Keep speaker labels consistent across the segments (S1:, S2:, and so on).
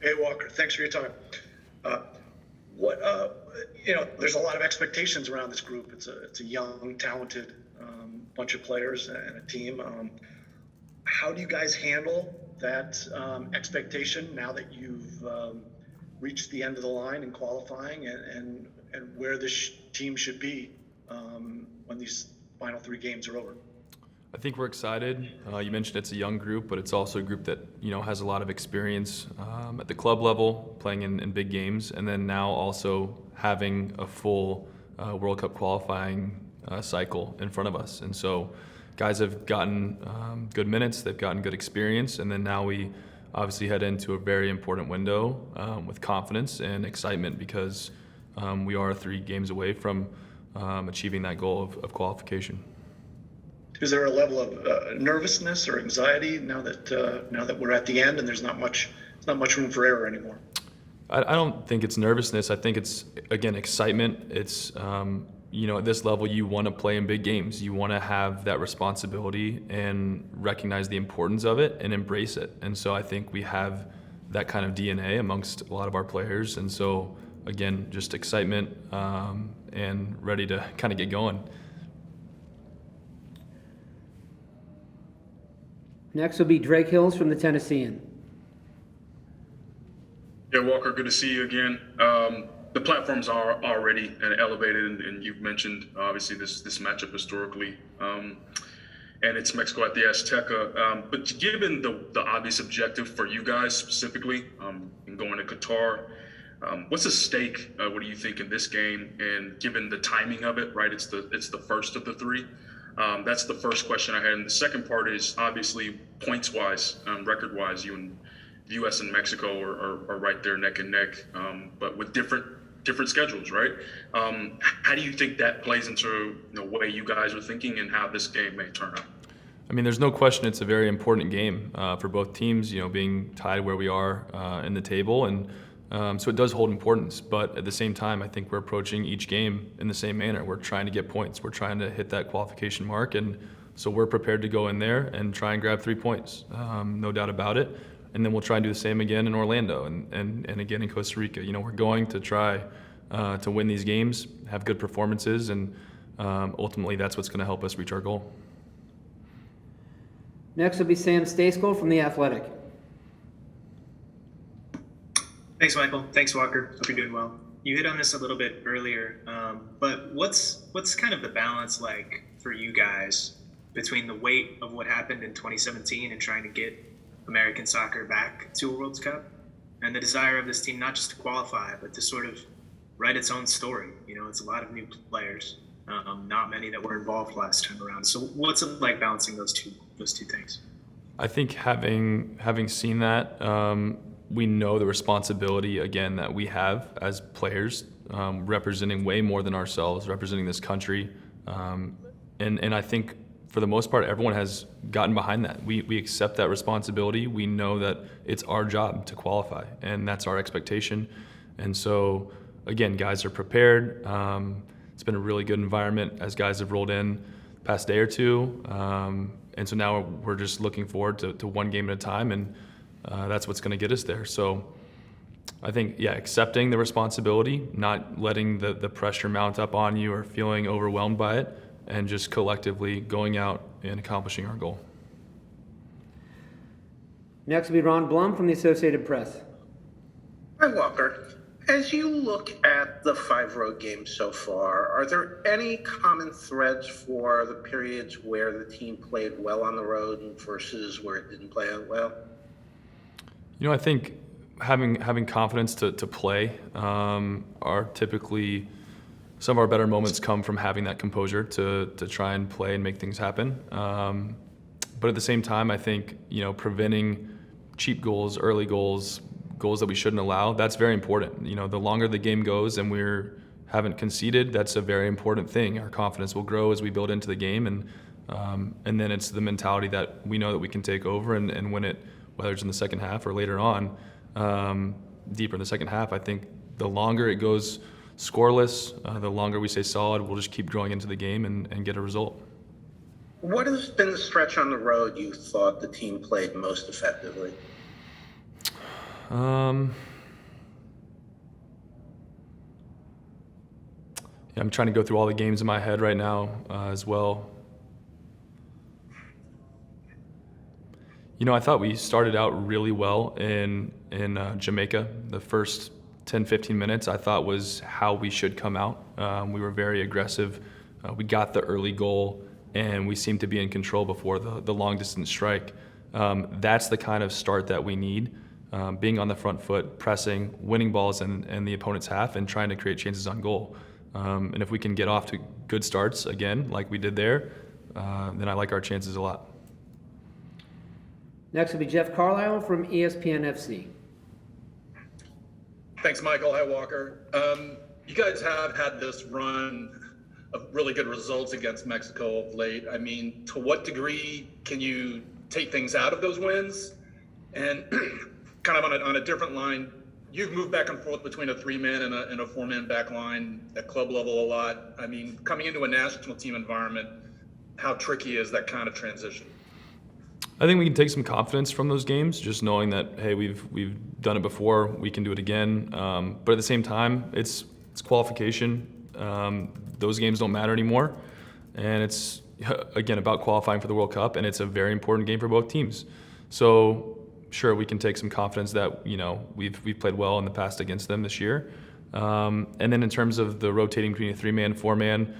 S1: Hey, Walker, thanks for your time. Uh, there's a lot of expectations around this group. It's a young, talented bunch of players and a team. How do you guys handle that expectation now that you've reached the end of the line in qualifying and where this team should be when these final 3 games are over?
S2: I think we're excited. You mentioned it's a young group, but it's also a group that has a lot of experience at the club level, playing in big games, and then now also having a full World Cup qualifying cycle in front of us. And so, guys have gotten good minutes, they've gotten good experience, and then now we obviously head into a very important window with confidence and excitement because we are 3 games away from achieving that goal of qualification.
S1: Is there a level of nervousness or anxiety now that we're at the end and there's not much room for error anymore?
S2: I don't think it's nervousness. I think it's, again, excitement. It's at this level you want to play in big games. You want to have that responsibility and recognize the importance of it and embrace it. And so I think we have that kind of DNA amongst a lot of our players. And so again, just excitement and ready to kind of get going.
S3: Next will be Drake Hills from the Tennessean.
S4: Yeah, Walker, good to see you again. The platforms are already elevated, and you've mentioned obviously this matchup historically, and it's Mexico at the Azteca. But given the obvious objective for you guys specifically in going to Qatar, what's at stake? What do you think in this game? And given the timing of it, right? It's the first of the 3. That's the first question I had. And the second part is obviously points-wise, record-wise, you and the U.S. and Mexico are right there neck and neck, but with different schedules, right? How do you think that plays into the way you guys are thinking and how this game may turn out?
S2: I mean, there's no question it's a very important game for both teams, being tied where we are in the table. And so it does hold importance, but at the same time, I think we're approaching each game in the same manner. We're trying to get points. We're trying to hit that qualification mark, and so we're prepared to go in there and try and grab 3 points, no doubt about it. And then we'll try and do the same again in Orlando and again in Costa Rica. We're going to try to win these games, have good performances, and ultimately that's what's going to help us reach our goal.
S3: Next will be Sam Stejskal from The Athletic.
S5: Thanks, Michael. Thanks, Walker. Hope you're doing well. You hit on this a little bit earlier, but what's kind of the balance like for you guys between the weight of what happened in 2017 and trying to get American soccer back to a World Cup, and the desire of this team not just to qualify, but to sort of write its own story? It's a lot of new players, not many that were involved last time around. So what's it like balancing those two things?
S2: I think having seen that, we know the responsibility, again, that we have as players, representing way more than ourselves, representing this country. And I think for the most part, everyone has gotten behind that. We accept that responsibility. We know that it's our job to qualify, and that's our expectation. And so, again, guys are prepared. It's been a really good environment as guys have rolled in the past day or two. And so now we're just looking forward to one game at a time, and that's what's going to get us there. So I think, accepting the responsibility, not letting the pressure mount up on you or feeling overwhelmed by it, and just collectively going out and accomplishing our goal.
S3: Next will be Ron Blum from the Associated Press.
S6: Hi, Walker. As you look at the 5 road games so far, are there any common threads for the periods where the team played well on the road versus where it didn't play out well?
S2: I think having confidence to play are typically some of our better moments come from having that composure to try and play and make things happen. But at the same time, I think, preventing cheap goals, early goals that we shouldn't allow, that's very important. The longer the game goes and haven't conceded, that's a very important thing. Our confidence will grow as we build into the game, and then it's the mentality that we know that we can take over and win it, whether it's in the second half or later on, deeper in the second half. I think the longer it goes scoreless, the longer we stay solid, we'll just keep growing into the game and get a result.
S6: What has been the stretch on the road you thought the team played most effectively?
S2: Yeah, I'm trying to go through all the games in my head right now as well. I thought we started out really well in Jamaica. The first 10, 15 minutes I thought was how we should come out. We were very aggressive. We got the early goal, and we seemed to be in control before the long distance strike. That's the kind of start that we need, being on the front foot, pressing, winning balls in the opponent's half, and trying to create chances on goal. And if we can get off to good starts again, like we did there, then I like our chances a lot.
S3: Next will be Jeff Carlisle from ESPN FC.
S7: Thanks, Michael. Hi, Walker. You guys have had this run of really good results against Mexico of late. I mean, to what degree can you take things out of those wins? And kind of on a different line, you've moved back and forth between a 3-man and a 4-man back line at club level a lot. I mean, coming into a national team environment, how tricky is that kind of transition?
S2: I think we can take some confidence from those games, just knowing that, hey, we've done it before, we can do it again. But at the same time, it's qualification. Those games don't matter anymore, and it's again about qualifying for the World Cup, and it's a very important game for both teams. So sure, we can take some confidence that we've played well in the past against them this year. And then in terms of the rotating between a 3-man, 4-man,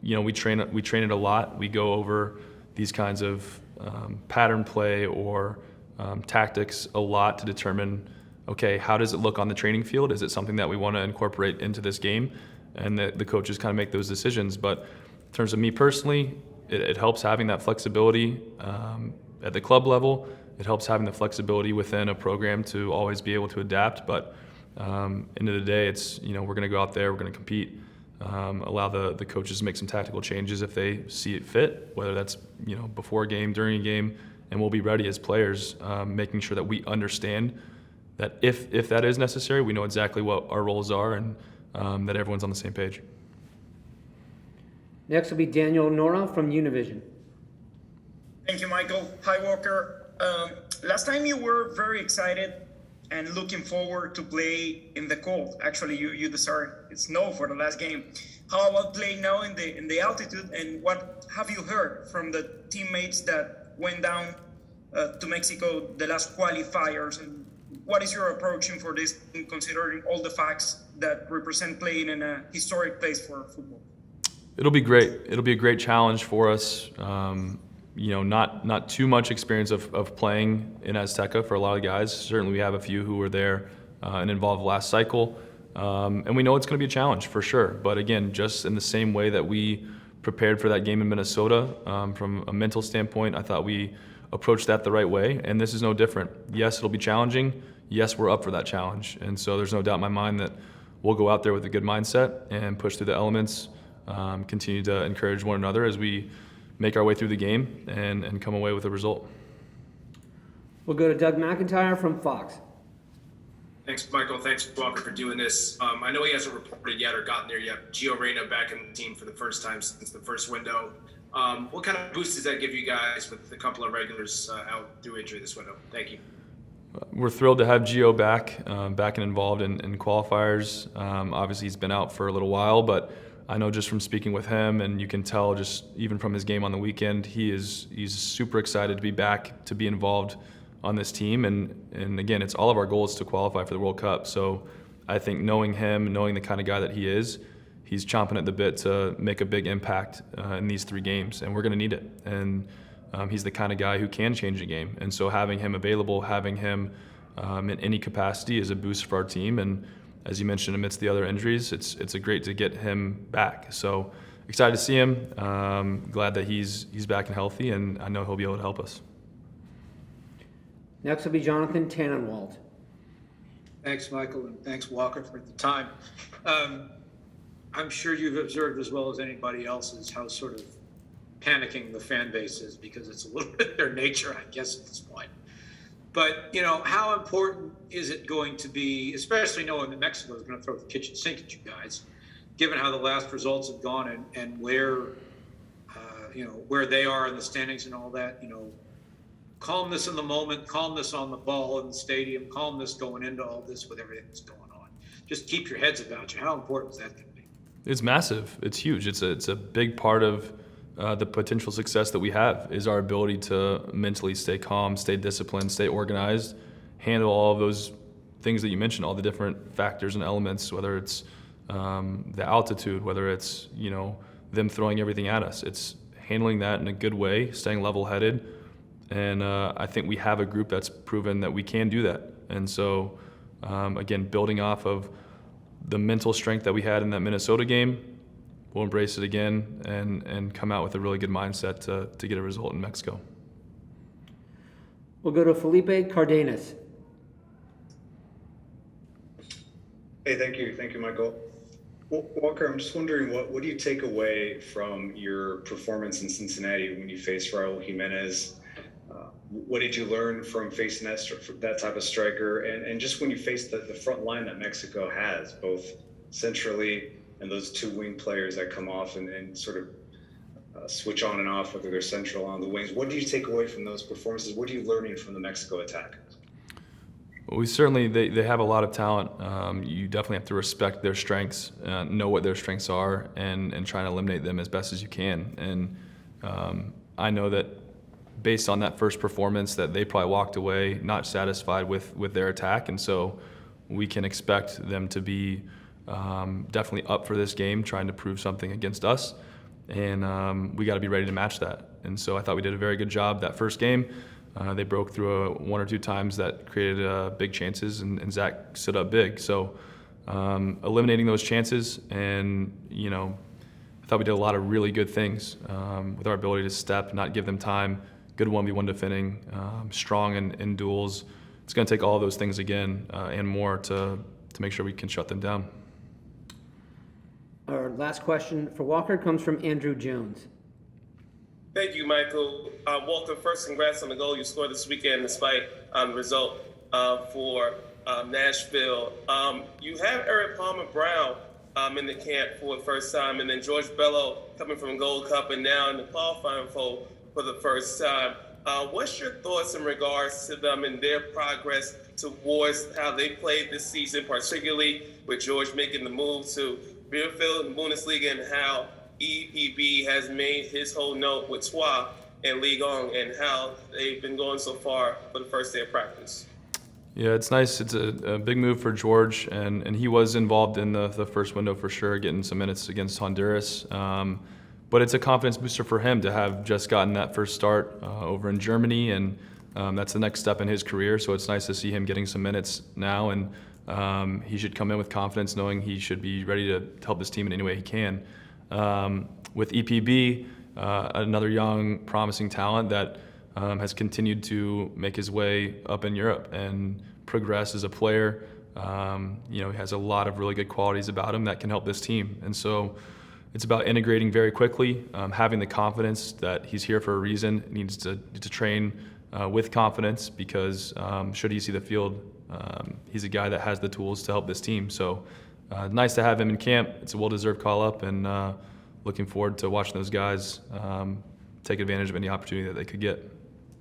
S2: we train it a lot. We go over these kinds of pattern play or tactics a lot to determine, okay, how does it look on the training field? Is it something that we want to incorporate into this game? And the coaches kind of make those decisions. But in terms of me personally, it helps having that flexibility at the club level. It helps having the flexibility within a program to always be able to adapt. But end of the day, it's we're going to go out there, we're going to compete. Allow the coaches to make some tactical changes if they see it fit, whether that's before a game, during a game, and we'll be ready as players, making sure that we understand that if that is necessary, we know exactly what our roles are and that everyone's on the same page.
S3: Next will be Daniel Nora from Univision.
S8: Thank you, Michael. Hi, Walker. Last time you were very excited and looking forward to play in the cold. Actually, you deserve snow for the last game. How about playing now in the altitude? And what have you heard from the teammates that went down to Mexico the last qualifiers? And what is your approach for this, considering all the facts that represent playing in a historic place for football?
S2: It'll be great. It'll be a great challenge for us. Not too much experience of playing in Azteca for a lot of guys. Certainly we have a few who were there and involved last cycle. And we know it's going to be a challenge for sure. But again, just in the same way that we prepared for that game in Minnesota, from a mental standpoint, I thought we approached that the right way. And this is no different. Yes, it'll be challenging. Yes, we're up for that challenge. And so there's no doubt in my mind that we'll go out there with a good mindset and push through the elements, continue to encourage one another as we make our way through the game and come away with a result.
S3: We'll go to Doug McIntyre from Fox.
S9: Thanks, Michael. Thanks, Walker, for doing this. I know he hasn't reported yet or gotten there yet. Gio Reyna back in the team for the first time since the first window. What kind of boost does that give you guys with a couple of regulars out through injury this window? Thank you.
S2: We're thrilled to have Gio back and involved in qualifiers. Obviously, he's been out for a little while, but I know just from speaking with him, and you can tell just even from his game on the weekend, he's super excited to be back, to be involved on this team. And again, it's all of our goals to qualify for the World Cup. So I think knowing him, knowing the kind of guy that he is, he's chomping at the bit to make a big impact in these 3 games, and we're going to need it. And he's the kind of guy who can change a game. And so having him available, having him in any capacity is a boost for our team. And as you mentioned, amidst the other injuries, it's a great to get him back. So excited to see him. Glad that he's back and healthy, and I know he'll be able to help us.
S3: Next will be Jonathan Tannenwald.
S10: Thanks, Michael, and thanks, Walker, for the time. I'm sure you've observed as well as anybody else is how sort of panicking the fan base is, because it's a little bit their nature, I guess, at this point. But, how important is it going to be, especially knowing that Mexico is going to throw the kitchen sink at you guys, given how the last results have gone and where, where they are in the standings and all that, calmness in the moment, calmness on the ball in the stadium, calmness going into all this with everything that's going on. Just keep your heads about you. How important is that going to be?
S2: It's massive. It's huge. It's a big part of the potential success that we have is our ability to mentally stay calm, stay disciplined, stay organized, handle all of those things that you mentioned, all the different factors and elements, whether it's the altitude, whether it's, them throwing everything at us. It's handling that in a good way, staying level-headed. And I think we have a group that's proven that we can do that. And so, again, building off of the mental strength that we had in that Minnesota game, we'll embrace it again and come out with a really good mindset to get a result in Mexico.
S3: We'll go to Felipe Cardenas.
S11: Hey, thank you, Michael. Walker, I'm just wondering, what do you take away from your performance in Cincinnati when you faced Raul Jimenez? What did you learn from facing that type of striker? And just when you face the front line that Mexico has, both centrally and those two wing players that come off and sort of switch on and off, whether they're central on the wings, what do you take away from those performances? What are you learning from the Mexico attack?
S2: Well, they have a lot of talent. You definitely have to respect their strengths, know what their strengths are, and try and eliminate them as best as you can. And I know that based on that first performance that they probably walked away not satisfied with their attack, and so we can expect them to be definitely up for this game, trying to prove something against us, and we got to be ready to match that. And so I thought we did a very good job that first game. They broke through one or two times that created big chances, and Zach stood up big. So eliminating those chances, and I thought we did a lot of really good things with our ability to step, not give them time, good 1v1 defending, strong in duels. It's going to take all those things again and more to make sure we can shut them down.
S3: Our last question for Walker comes from Andrew Jones.
S12: Thank you, Michael. Walker, first, congrats on the goal you scored this weekend despite the result for Nashville. You have Eric Palmer-Brown in the camp for the first time, and then George Bello coming from Gold Cup and now in the qualifying fold for the first time. What's your thoughts in regards to them and their progress towards how they played this season, particularly with George making the move to Bielefeld in the Bundesliga, and how EPB has made his whole note with Troyes and Ligue 1 and how they've been going so far for the first day of practice?
S2: Yeah, it's nice. It's a big move for George, and he was involved in the first window for sure, getting some minutes against Honduras. But it's a confidence booster for him to have just gotten that first start over in Germany, and that's the next step in his career. So it's nice to see him getting some minutes now, and he should come in with confidence, knowing he should be ready to help his team in any way he can. With EPB, another young, promising talent that has continued to make his way up in Europe and progress as a player. He has a lot of really good qualities about him that can help this team. And so it's about integrating very quickly, having the confidence that he's here for a reason, needs to train with confidence, because should he see the field, he's a guy that has the tools to help this team. So nice to have him in camp. It's a well-deserved call-up, and looking forward to watching those guys take advantage of any opportunity that they could get.